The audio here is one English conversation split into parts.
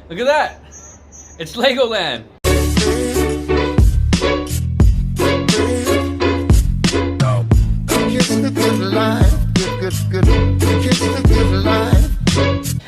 Look at that. It's Legoland.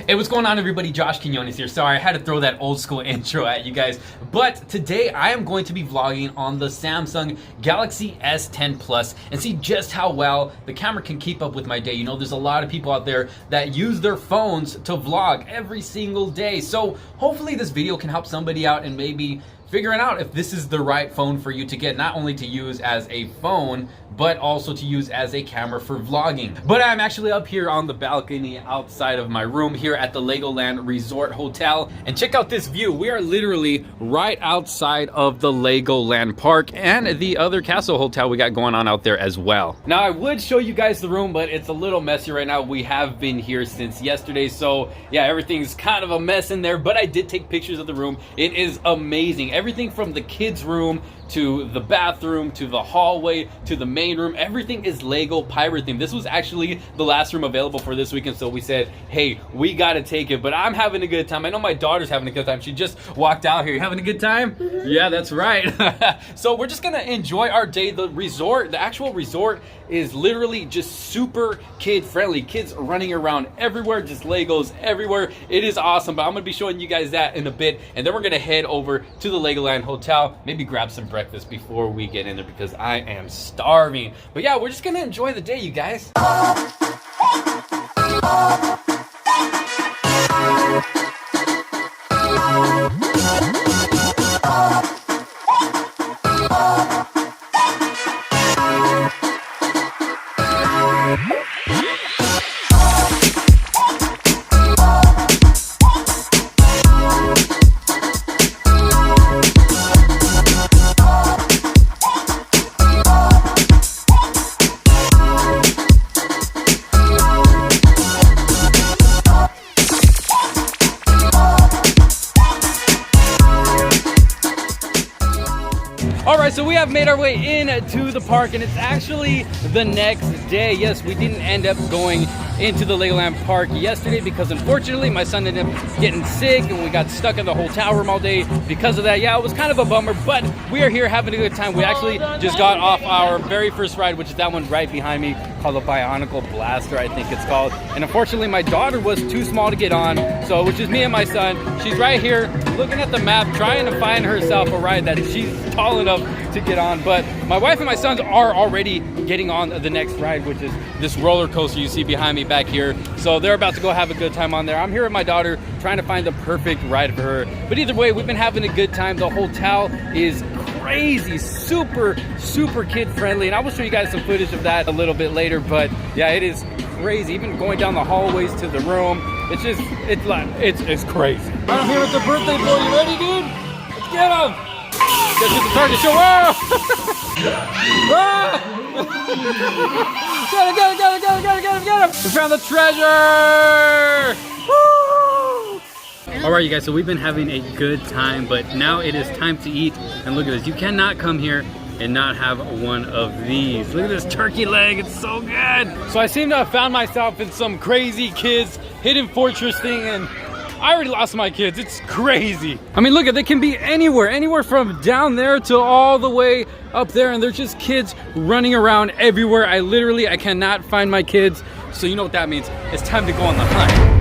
Hey, what's going on, everybody? Josh Quinones here. Sorry, I had to throw that old school intro at you guys. But today I am going to be vlogging on the Samsung Galaxy S10 Plus and see just how well the camera can keep up with my day. You know, there's a lot of people out there that use their phones to vlog every single day. So hopefully this video can help somebody out and maybe figuring out if this is the right phone for you to get, not only to use as a phone, but also to use as a camera for vlogging. But I'm actually up here on the balcony outside of my room here at the Legoland Resort Hotel. And check out this view. We are literally right outside of the Legoland Park and the other castle hotel we got going on out there as well. Now, I would show you guys the room, but it's a little messy right now. We have been here since yesterday, so yeah, everything's kind of a mess in there, but I did take pictures of the room. It is amazing. Everything from the kids' room to the bathroom to the hallway to the main room, everything is Lego pirate themed. This was actually the last room available for this weekend, so we said, hey, we gotta take it. But I'm having a good time. I know my daughter's having a good time. She just walked out here. You having a good time? Yeah, that's right. So we're just gonna enjoy our day. The resort, the actual resort, is literally just super kid friendly. Kids running around everywhere, just Legos everywhere. It is awesome, but I'm gonna be showing you guys that in a bit, and then we're gonna head over to the Legoland Hotel, maybe grab some breakfast before we get in there because I am starving. But yeah, we're just gonna enjoy the day, you guys. Alright, so we have made our way into the park, and it's actually the next day. Yes, we didn't end up going into the Legoland Park yesterday because unfortunately my son ended up getting sick and we got stuck in the hotel room all day because of that. Yeah, it was kind of a bummer, but we are here having a good time. We actually just got off our very first ride, which is that one right behind me, called the Bionicle Blaster, I think it's called. And unfortunately my daughter was too small to get on, so which is me and my son. She's right here looking at the map, trying to find herself a ride that she's tall enough to get on. But my wife and my sons are already getting on the next ride, which is this roller coaster you see behind me back here. So they're about to go have a good time on there. I'm here with my daughter trying to find the perfect ride for her. But either way, we've been having a good time. The hotel is crazy, super kid friendly, and I will show you guys some footage of that a little bit later. But yeah, it is crazy. Even going down the hallways to the room, it's just, it's crazy. I'm here with the birthday boy. You ready, dude? Let's get him. Get to the target show. Whoa! Get him! We found the treasure! Woo! All right, you guys, so we've been having a good time, but now it is time to eat. And look at this, you cannot come here and not have one of these. Look at this turkey leg, it's so good. So I seem to have found myself in some crazy kids hidden fortress thing, and I already lost my kids. It's crazy. I mean, look, they can be anywhere from down there to all the way up there, and they're just kids running around everywhere. I cannot find my kids. So you know what that means. It's time to go on the hunt.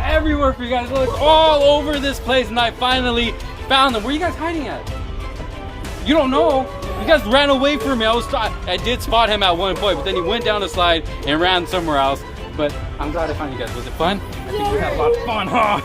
Everywhere for you guys. Look all over this place, and I finally found them. Where are you guys hiding at? You don't know. You guys ran away from me. I did spot him at one point, but then he went down the slide and ran somewhere else. But I'm glad I found you guys. Was it fun? I think we had a lot of fun, huh?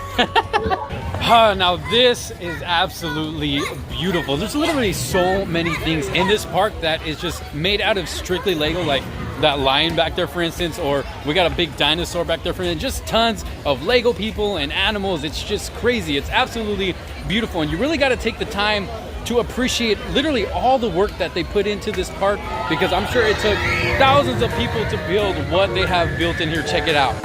Now this is absolutely beautiful. There's literally so many things in this park that is just made out of strictly Lego. Like that lion back there, for instance, or we got a big dinosaur back there, for instance. Just tons of Lego people and animals. It's just crazy. It's absolutely beautiful, and you really got to take the time to appreciate literally all the work that they put into this park, because I'm sure it took thousands of people to build what they have built in here. Check it out.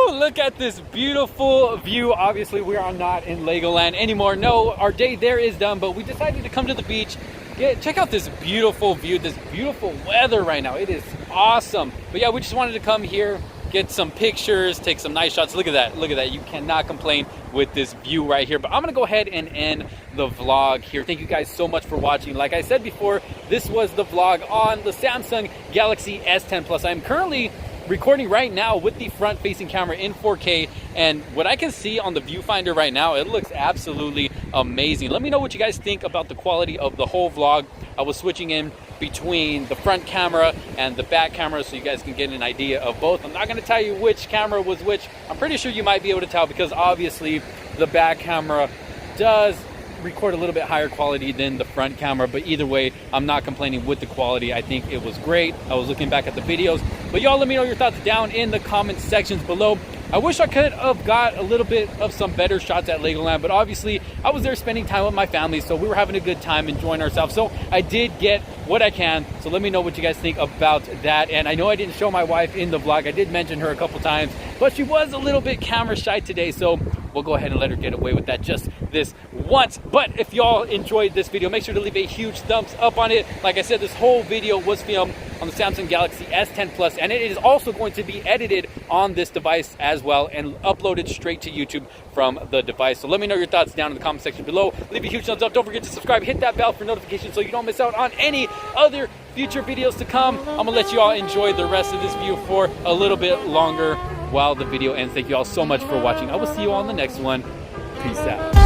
Look at this beautiful view. Obviously, we are not in Legoland anymore. No, our day there is done, but we decided to come to the beach. Check out this beautiful view, this beautiful weather right now. It is awesome. But yeah, we just wanted to come here, get some pictures, take some nice shots. Look at that. Look at that. You cannot complain with this view right here. But I'm going to go ahead and end the vlog here. Thank you guys so much for watching. Like I said before, this was the vlog on the Samsung Galaxy S10 Plus. I'm currently recording right now with the front facing camera in 4K, and what I can see on the viewfinder right now, it looks absolutely amazing. Let me know what you guys think about the quality of the whole vlog. I was switching in between the front camera and the back camera so you guys can get an idea of both. I'm not going to tell you which camera was which. I'm pretty sure you might be able to tell, because obviously the back camera does record a little bit higher quality than the front camera, but either way, I'm not complaining with the quality. I think it was great. I was looking back at the videos, but y'all let me know your thoughts down in the comment sections below. I wish I could have got a little bit of some better shots at Legoland, but obviously I was there spending time with my family, so we were having a good time enjoying ourselves. So I did get what I can. So let me know what you guys think about that. And I know I didn't show my wife in the vlog. I did mention her a couple times, but she was a little bit camera shy today, so we'll go ahead and let her get away with that just this once. But if y'all enjoyed this video, make sure to leave a huge thumbs up on it. Like I said, this whole video was filmed on the Samsung Galaxy S10 Plus, and it is also going to be edited on this device as well and uploaded straight to YouTube from the device. So let me know your thoughts down in the comment section below. Leave a huge thumbs up. Don't forget to subscribe. Hit that bell for notifications so you don't miss out on any other future videos to come. I'm gonna let you all enjoy the rest of this view for a little bit longer while the video ends. Thank you all so much for watching. I will see you all in the next one. Peace out.